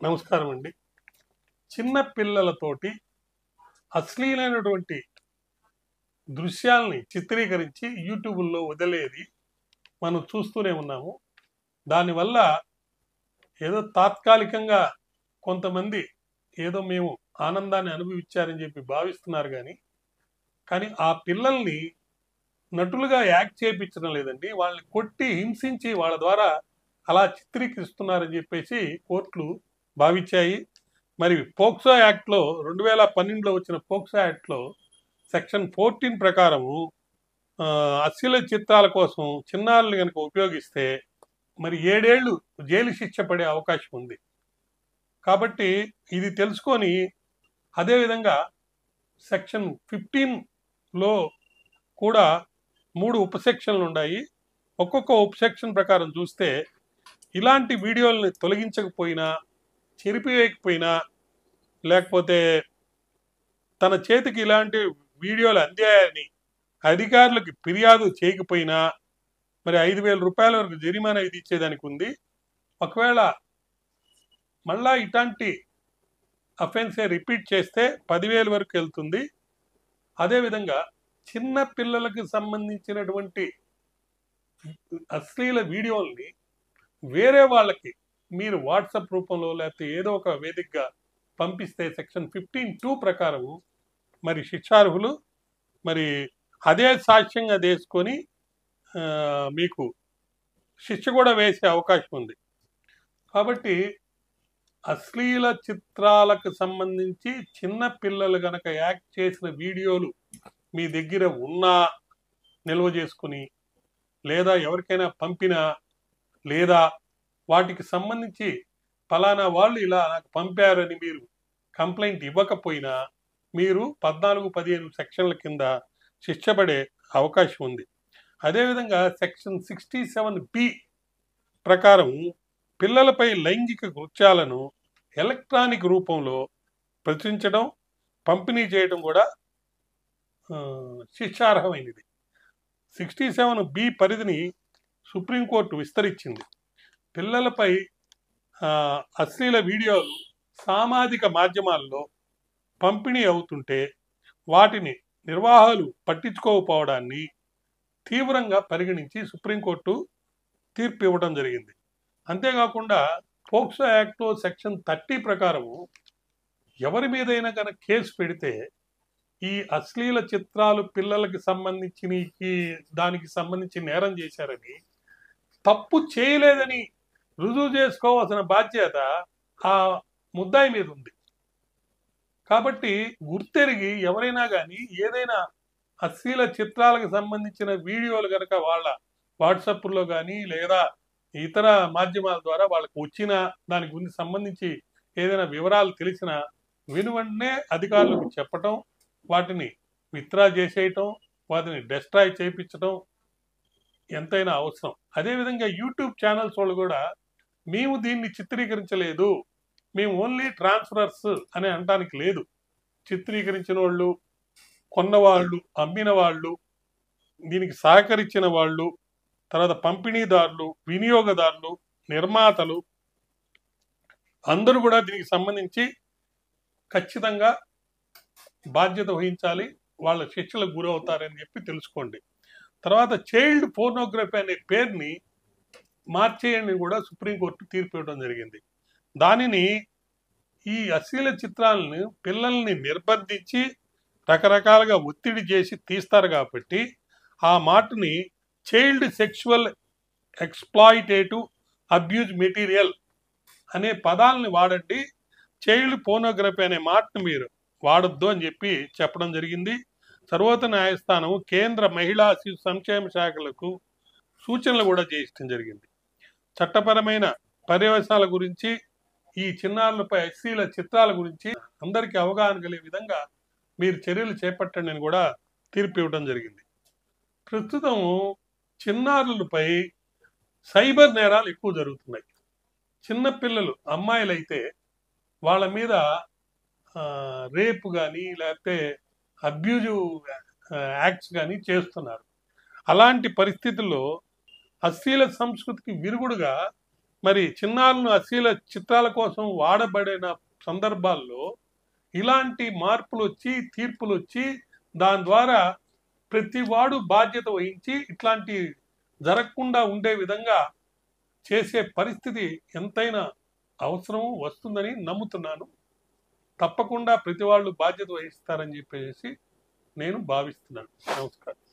నమస్కారం అండి. చిన్న పిల్లలతోటి అశ్లీలమైనటువంటి దృశ్యాల్ని చిత్రీకరించి యూట్యూబుల్లో వదిలేది మనం చూస్తూనే ఉన్నాము. దానివల్ల ఏదో తాత్కాలికంగా కొంతమంది ఏదో మేము ఆనందాన్ని అనుభవించారని చెప్పి భావిస్తున్నారు కానీ ఆ పిల్లల్ని నటులుగా యాక్ట్ చేయించడం లేదండి. వాళ్ళని కొట్టి హింసించి వాళ్ళ ద్వారా అలా చిత్రీకరిస్తున్నారని చెప్పేసి కోర్టులు భావించాయి. మరి పోక్సో యాక్ట్లో 2012లో వచ్చిన పోక్సో యాక్ట్లో సెక్షన్ 14 ప్రకారము అశ్లీల చిత్రాల కోసం చిన్నారులు కనుక ఉపయోగిస్తే మరి 7 ఏళ్ళు జైలు శిక్ష పడే అవకాశం ఉంది. కాబట్టి ఇది తెలుసుకొని అదేవిధంగా సెక్షన్ 15లో కూడా 3 ఉపసెక్షన్లు ఉన్నాయి. ఒక్కొక్క ఉపసెక్షన్ ప్రకారం చూస్తే ఇలాంటి వీడియోలను తొలగించకపోయినా, చెరిపివేయకపోయినా, లేకపోతే తన చేతికి ఇలాంటి వీడియోలు అందాయని అధికారులకు ఫిర్యాదు చేయకపోయినా మరి 5,000 రూపాయల వరకు జరిమానా విధించేదానికి ఉంది. ఒకవేళ మళ్ళా ఇట్లాంటి అఫెన్సే రిపీట్ చేస్తే 10,000 వరకు వెళ్తుంది. అదేవిధంగా చిన్న పిల్లలకు సంబంధించినటువంటి అశ్లీల వీడియోల్ని వేరే వాళ్ళకి మీరు వాట్సాప్ రూపంలో లేకపోతే ఏదో ఒక వేదికగా పంపిస్తే సెక్షన్ 15(2) ప్రకారం మరి శిక్షార్హులు. మరి అదే సాక్ష్యంగా తీసుకొని మీకు శిక్ష కూడా వేసే అవకాశం ఉంది. కాబట్టి అశ్లీల చిత్రాలకు సంబంధించి చిన్న పిల్లలు గనక యాక్ట్ చేసిన వీడియోలు మీ దగ్గర ఉన్నా నిల్వ చేసుకుని, లేదా ఎవరికైనా పంపినా, లేదా వాటికి సంబంధించి ఫలానా వాళ్ళు ఇలా నాకు పంపారని మీరు కంప్లైంట్ ఇవ్వకపోయినా మీరు 14-15 సెక్షన్ల కింద శిక్ష పడే అవకాశం ఉంది. అదేవిధంగా సెక్షన్ 67(b) ప్రకారం పిల్లలపై లైంగిక కృత్యాలను ఎలక్ట్రానిక్ రూపంలో ప్రచురించడం, పంపిణీ చేయడం కూడా శిక్షార్హమైనది. 67(b) పరిధిని సుప్రీంకోర్టు విస్తరించింది. పిల్లలపై అశ్లీల వీడియోలు సామాజిక మాధ్యమాల్లో పంపిణీ అవుతుంటే వాటిని నిర్వాహకులు పట్టించుకోకపోవడాన్ని తీవ్రంగా పరిగణించి సుప్రీంకోర్టు తీర్పు ఇవ్వడం జరిగింది. అంతేకాకుండా పోక్సో యాక్ట్లో సెక్షన్ 30 ప్రకారము ఎవరి మీదైనా కనుక కేసు పెడితే ఈ అశ్లీల చిత్రాలు పిల్లలకి సంబంధించి దానికి సంబంధించి నేరం చేశారని, తప్పు చేయలేదని రుజువు చేసుకోవాల్సిన బాధ్యత ఆ ముద్దాయి మీద ఉంది. కాబట్టి గుర్తెరిగి ఎవరైనా కానీ ఏదైనా అశ్లీల చిత్రాలకు సంబంధించిన వీడియోలు కనుక వాళ్ళ వాట్సాప్లో కానీ లేదా ఇతర మాధ్యమాల ద్వారా వాళ్ళకు వచ్చిన దాని గురించి సంబంధించి ఏదైనా వివరాలు తెలిసినా వెంటనే అధికారులకు చెప్పటం, వాటిని విత్డ్రా చేసేయటం, వాటిని డిస్ట్రాయ్ చేయించడం ఎంతైనా అవసరం. అదేవిధంగా యూట్యూబ్ ఛానల్స్ వాళ్ళు కూడా మేము దీన్ని చిత్రీకరించలేదు, మేము ఓన్లీ ట్రాన్స్ఫరర్స్ అని అనడానికి లేదు. చిత్రీకరించిన వాళ్ళు, కొన్నవాళ్ళు, అమ్మిన వాళ్ళు, దీనికి సహకరించిన వాళ్ళు, తర్వాత పంపిణీదారులు, వినియోగదారులు, నిర్మాతలు అందరూ కూడా దీనికి సంబంధించి ఖచ్చితంగా బాధ్యత వహించాలి. వాళ్ళ శిక్షలకు గురవుతారని చెప్పి తెలుసుకోండి. తర్వాత చైల్డ్ పోర్నోగ్రఫీ అనే పేరుని మార్చేయని కూడా సుప్రీంకోర్టు తీర్పు ఇవ్వడం జరిగింది. దానిని ఈ అశ్లీల చిత్రాలను పిల్లల్ని నిర్బంధించి రకరకాలుగా ఒత్తిడి చేసి తీస్తారు కాబట్టి ఆ మాటని child sexual exploitative abuse material అనే పదాలని వాడండి, చైల్డ్ పోర్నోగ్రఫీ అనే మాటను మీరు వాడొద్దు అని చెప్పి చెప్పడం జరిగింది. సర్వోన్నత న్యాయస్థానం కేంద్ర మహిళా శిశు సంక్షేమ శాఖలకు సూచనలు కూడా చేయడం జరిగింది. చట్టపరమైన పర్యవసానాల గురించి, ఈ చిన్నారులపై అశ్లీల చిత్రాల గురించి అందరికీ అవగాహన కలిగే విధంగా మీరు చర్యలు చేపట్టండి అని కూడా తీర్పు ఇవ్వడం జరిగింది. ప్రస్తుతం చిన్నారులపై సైబర్ నేరాలు ఎక్కువ జరుగుతున్నాయి. చిన్నపిల్లలు అమ్మాయిలైతే వాళ్ళ మీద రేప్ కానీ లేకపోతే అబ్యూజివ్ యాక్ట్స్ కానీ చేస్తున్నారు. అలాంటి పరిస్థితుల్లో అశ్లీల సంస్కృతికి విరుగుడుగా మరి చిన్నారులను అశ్లీల చిత్రాల కోసం వాడబడిన సందర్భాల్లో ఇలాంటి మార్పులు వచ్చి తీర్పులు వచ్చి దాని ద్వారా ప్రతి వాడు బాధ్యత వహించి ఇట్లాంటి జరగకుండా ఉండే విధంగా చేసే పరిస్థితి ఎంతైనా అవసరం వస్తుందని నమ్ముతున్నాను. తప్పకుండా ప్రతి వాళ్ళు బాధ్యత వహిస్తారని చెప్పేసి నేను భావిస్తున్నాను. నమస్కారం.